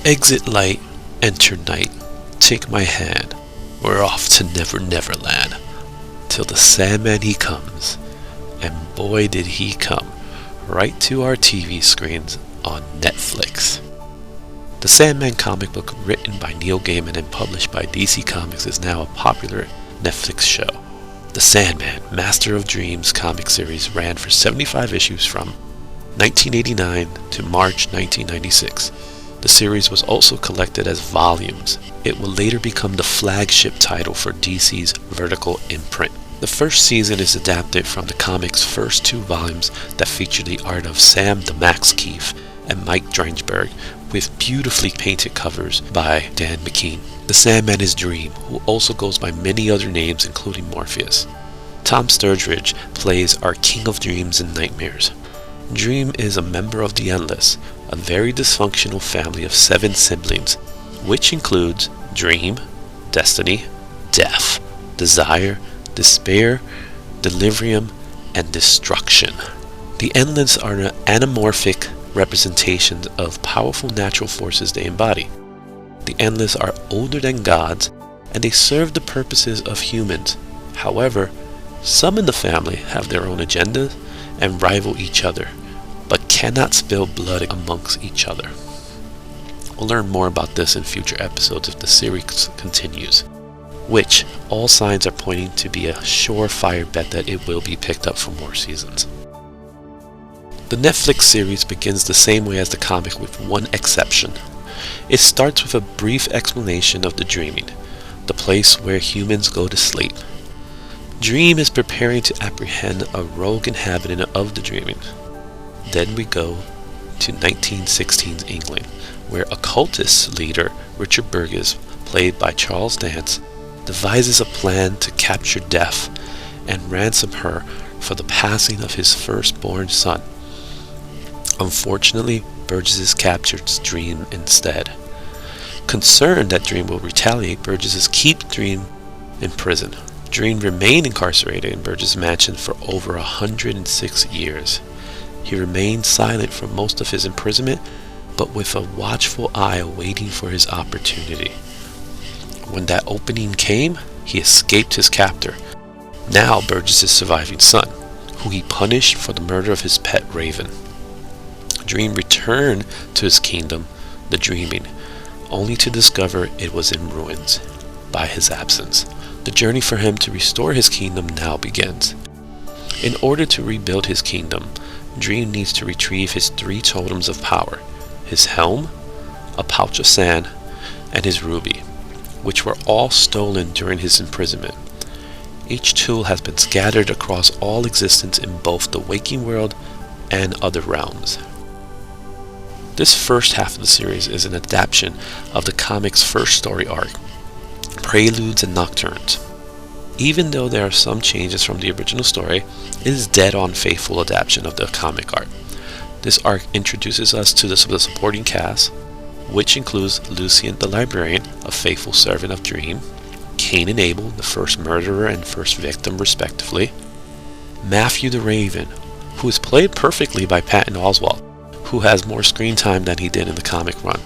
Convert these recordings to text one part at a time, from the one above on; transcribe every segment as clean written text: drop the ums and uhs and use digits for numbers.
Exit light, enter night. Take my hand, we're off to Never Never Land. Till the Sandman he comes, and boy did he come, right to our TV screens on Netflix. The Sandman comic book, written by Neil Gaiman and published by DC Comics, is now a popular Netflix show. The Sandman, Master of Dreams comic series ran for 75 issues from 1989 to March 1996. The series was also collected as volumes. It would later become the flagship title for DC's Vertical imprint. The first season is adapted from the comic's first 2 volumes that feature the art of Sam the Max Keefe and Mike Dringenberg, with beautifully painted covers by Dan McKean. The Sandman is Dream, who also goes by many other names including Morpheus. Tom Sturridge plays our King of Dreams and Nightmares. Dream is a member of the Endless, a very dysfunctional family of 7 siblings, which includes Dream, Destiny, Death, Desire, Despair, Delirium, and Destruction. The Endless are an anamorphic representations of powerful natural forces they embody. The Endless are older than gods, and they serve the purposes of humans. However, some in the family have their own agendas and rival each other, but cannot spill blood amongst each other. We'll learn more about this in future episodes if the series continues, which all signs are pointing to be a surefire bet that it will be picked up for more seasons. The Netflix series begins the same way as the comic, with one exception. It starts with a brief explanation of the dreaming, the place where humans go to sleep. Dream is preparing to apprehend a rogue inhabitant of the dreaming. Then we go to 1916's England, where occultist leader Richard Burgess, played by Charles Dance, devises a plan to capture Death and ransom her for the passing of his firstborn son. Unfortunately, Burgess captures Dream instead. Concerned that Dream will retaliate, Burgess keeps Dream in prison. Dream remained incarcerated in Burgess' mansion for over 106 years. He remained silent for most of his imprisonment, but with a watchful eye awaiting for his opportunity. When that opening came, he escaped his captor, now Burgess' surviving son, who he punished for the murder of his pet raven. Dream returned to his kingdom, the Dreaming, only to discover it was in ruins by his absence. The journey for him to restore his kingdom now begins. In order to rebuild his kingdom, Dream needs to retrieve his 3 totems of power: his helm, a pouch of sand, and his ruby, which were all stolen during his imprisonment. Each tool has been scattered across all existence in both the waking world and other realms. This first half of the series is an adaptation of the comic's first story arc, Preludes and Nocturnes. Even though there are some changes from the original story, it is dead-on faithful adaptation of the comic arc. This arc introduces us to the supporting cast, which includes Lucien the Librarian, a faithful servant of Dream, Cain and Abel, the first murderer and first victim respectively, Matthew the Raven, who is played perfectly by Patton Oswalt, who has more screen time than he did in the comic run.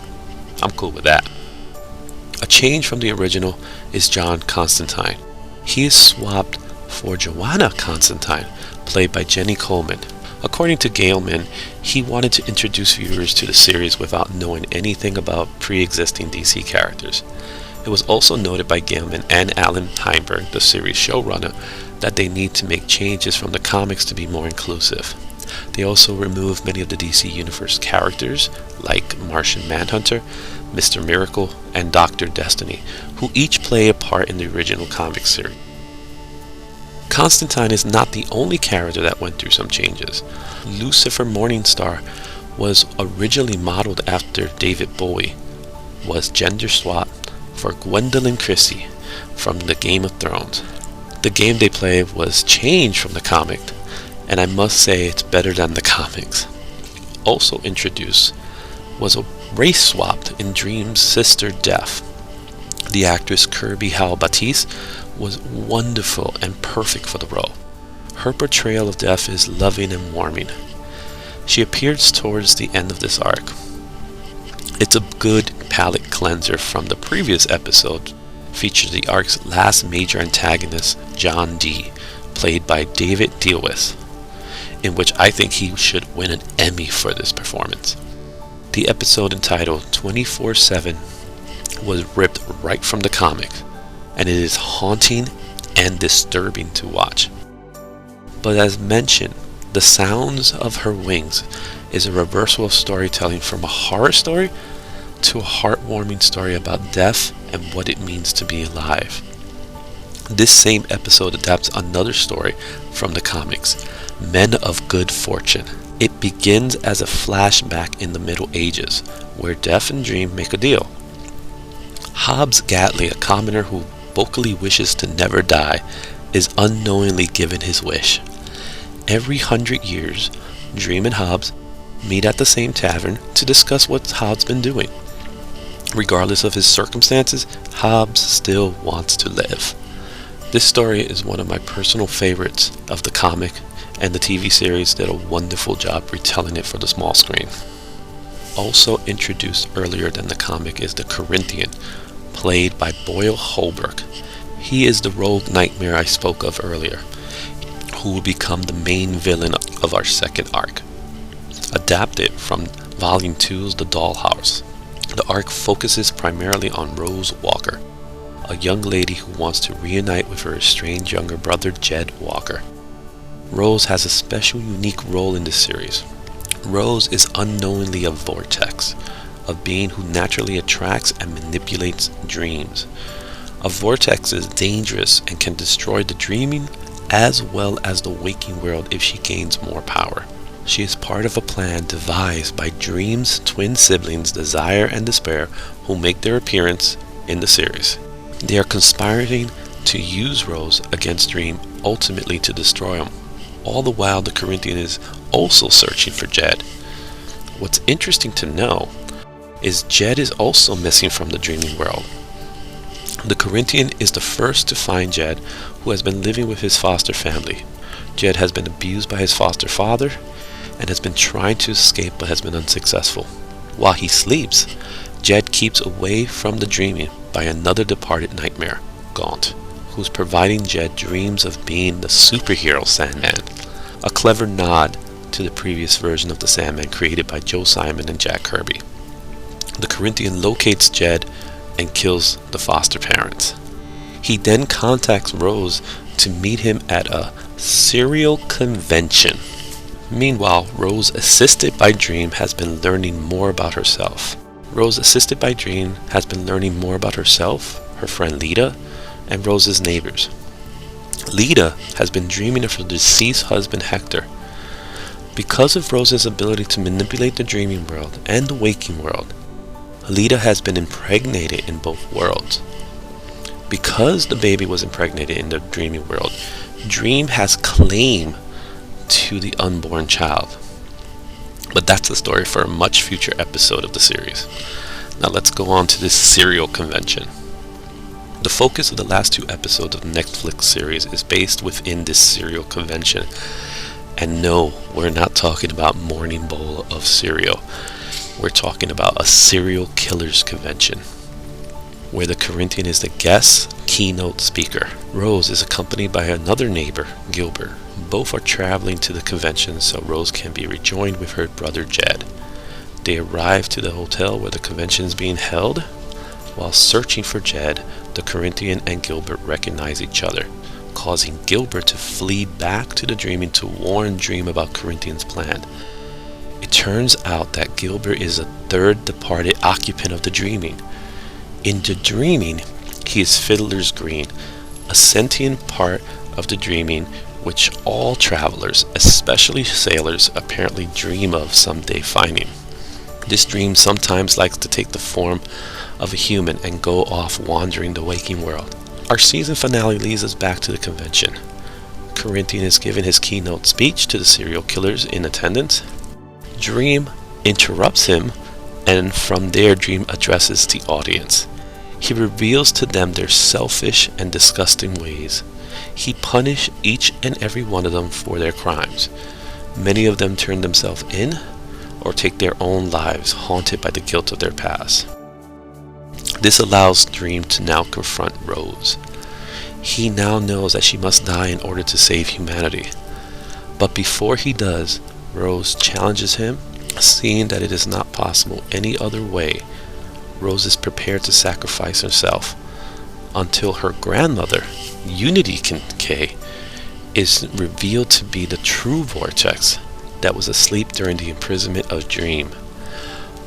I'm cool with that. A change from the original is John Constantine. He is swapped for Joanna Constantine, played by Jenny Coleman. According to Gaiman, he wanted to introduce viewers to the series without knowing anything about pre-existing DC characters. It was also noted by Gaiman and Alan Heinberg, the series showrunner, that they need to make changes from the comics to be more inclusive. They also removed many of the DC Universe characters, like Martian Manhunter, Mr. Miracle, and Dr. Destiny, who each play a part in the original comic series. Constantine is not the only character that went through some changes. Lucifer Morningstar was originally modeled after David Bowie, was gender swapped for Gwendolyn Christie from the Game of Thrones. The game they play was changed from the comic, and I must say it's better than the comics. Also introduced was a race swapped in Dream's sister Death. The actress Kirby Howell Batiste was wonderful and perfect for the role. Her portrayal of Death is loving and warming. She appears towards the end of this arc. It's a good palate cleanser from the previous episode, featured the arc's last major antagonist, John Dee, played by David Thewlis, in which I think he should win an Emmy for this performance. The episode entitled 24/7 was ripped right from the comic, and it is haunting and disturbing to watch. But as mentioned, The Sounds of Her Wings is a reversal of storytelling from a horror story to a heartwarming story about death and what it means to be alive. This same episode adapts another story from the comics, Men of Good Fortune. It begins as a flashback in the Middle Ages, where death and dream make a deal. Hobbs Gatley, a commoner who vocally wishes to never die, is unknowingly given his wish. Every 100 years, Dream and Hobbs meet at the same tavern to discuss what Hobbs been doing. Regardless of his circumstances, Hobbs still wants to live. This story is one of my personal favorites of the comic, and the TV series did a wonderful job retelling it for the small screen. Also introduced earlier than the comic is the Corinthian, played by Boyle Holbrook. He is the rogue nightmare I spoke of earlier, who will become the main villain of our second arc. Adapted from Volume 2's The Dollhouse, the arc focuses primarily on Rose Walker, a young lady who wants to reunite with her estranged younger brother Jed Walker. Rose has a special, unique role in this series. Rose is unknowingly a vortex, a being who naturally attracts and manipulates dreams. A vortex is dangerous and can destroy the dreaming as well as the waking world if she gains more power. She is part of a plan devised by Dream's twin siblings Desire and Despair, who make their appearance in the series. They are conspiring to use Rose against Dream, ultimately to destroy him. All the while, the Corinthian is also searching for Jed. What's interesting to know is Jed is also missing from the dreaming world. The Corinthian is the first to find Jed, who has been living with his foster family. Jed has been abused by his foster father and has been trying to escape but has been unsuccessful. While he sleeps, Jed keeps away from the dreaming by another departed nightmare, Gaunt, who's providing Jed dreams of being the superhero Sandman, a clever nod to the previous version of the Sandman created by Joe Simon and Jack Kirby. The Corinthian locates Jed and kills the foster parents. He then contacts Rose to meet him at a serial convention. Meanwhile, Rose, assisted by Dream, has been learning more about herself. Her friend Lita, and Rose's neighbors. Lita has been dreaming of her deceased husband Hector. Because of Rose's ability to manipulate the dreaming world and the waking world, Lita has been impregnated in both worlds. Because the baby was impregnated in the dreaming world, Dream has claim to the unborn child. But that's a story for a much future episode of the series. Now let's go on to this serial convention. The focus of the last 2 episodes of the Netflix series is based within this serial convention. And no, we're not talking about morning bowl of cereal. We're talking about a serial killers convention, where the Corinthian is the guest keynote speaker. Rose is accompanied by another neighbor, Gilbert. Both are traveling to the convention so Rose can be rejoined with her brother Jed. They arrive to the hotel where the convention is being held. While searching for Jed, the Corinthian and Gilbert recognize each other, causing Gilbert to flee back to the dreaming to warn Dream about Corinthian's plan. It turns out that Gilbert is a third departed occupant of the dreaming. In the dreaming, he is Fiddler's Green, a sentient part of the dreaming which all travelers, especially sailors, apparently dream of someday finding. This dream sometimes likes to take the form of a human and go off wandering the waking world. Our season finale leads us back to the convention. Corinthian is giving his keynote speech to the serial killers in attendance. Dream interrupts him, and from there Dream addresses the audience. He reveals to them their selfish and disgusting ways. He punished each and every one of them for their crimes. Many of them turned themselves in, or take their own lives haunted by the guilt of their past. This allows Dream to now confront Rose. He now knows that she must die in order to save humanity. But before he does, Rose challenges him. Seeing that it is not possible any other way, Rose is prepared to sacrifice herself until her grandmother, Unity Kincaid, is revealed to be the true Vortex that was asleep during the imprisonment of Dream.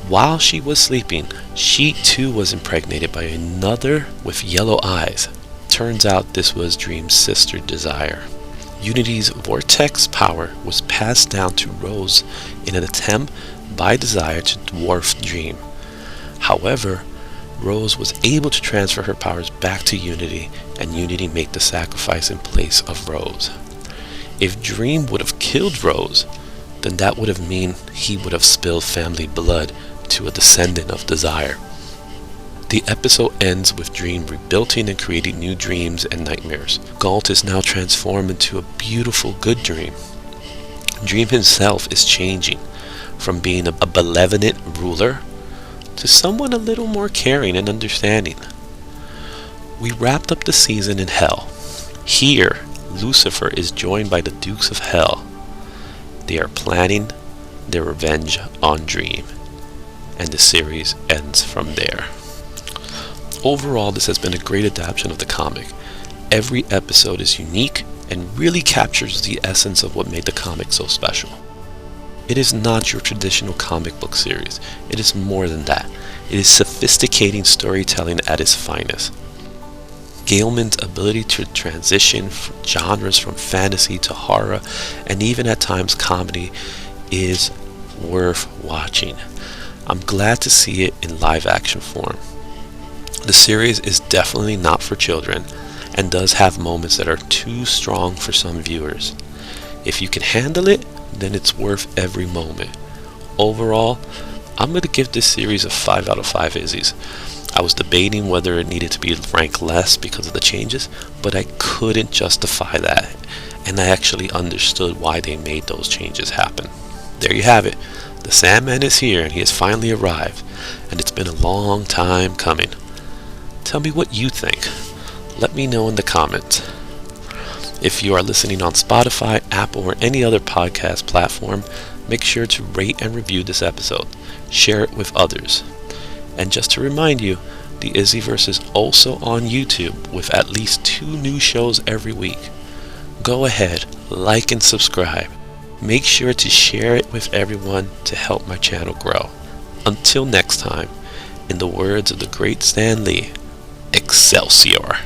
While she was sleeping, she too was impregnated by another with yellow eyes. Turns out this was Dream's sister Desire. Unity's Vortex power was passed down to Rose in an attempt by Desire to dwarf Dream. However, Rose was able to transfer her powers back to Unity, and Unity made the sacrifice in place of Rose. If Dream would have killed Rose, then that would have meant he would have spilled family blood to a descendant of Desire. The episode ends with Dream rebuilding and creating new dreams and nightmares. Galt is now transformed into a beautiful good Dream. Dream himself is changing from being a benevolent ruler to someone a little more caring and understanding. We wrapped up the season in Hell. Here, Lucifer is joined by the Dukes of Hell. They are planning their revenge on Dream, and the series ends from there. Overall, this has been a great adaptation of the comic. Every episode is unique and really captures the essence of what made the comic so special. It is not your traditional comic book series. It is more than that. It is sophisticating storytelling at its finest. Gaiman's ability to transition genres from fantasy to horror and even at times comedy is worth watching. I'm glad to see it in live action form. The series is definitely not for children and does have moments that are too strong for some viewers. If you can handle it, then it's worth every moment. Overall, I'm going to give this series a 5 out of 5 Izzies. I was debating whether it needed to be ranked less because of the changes, but I couldn't justify that, and I actually understood why they made those changes happen. There you have it. The Sandman is here, and he has finally arrived, and it's been a long time coming. Tell me what you think. Let me know in the comments. If you are listening on Spotify, Apple, or any other podcast platform, make sure to rate and review this episode. Share it with others. And just to remind you, the Izzyverse is also on YouTube with at least 2 new shows every week. Go ahead, like and subscribe. Make sure to share it with everyone to help my channel grow. Until next time, in the words of the great Stan Lee, Excelsior!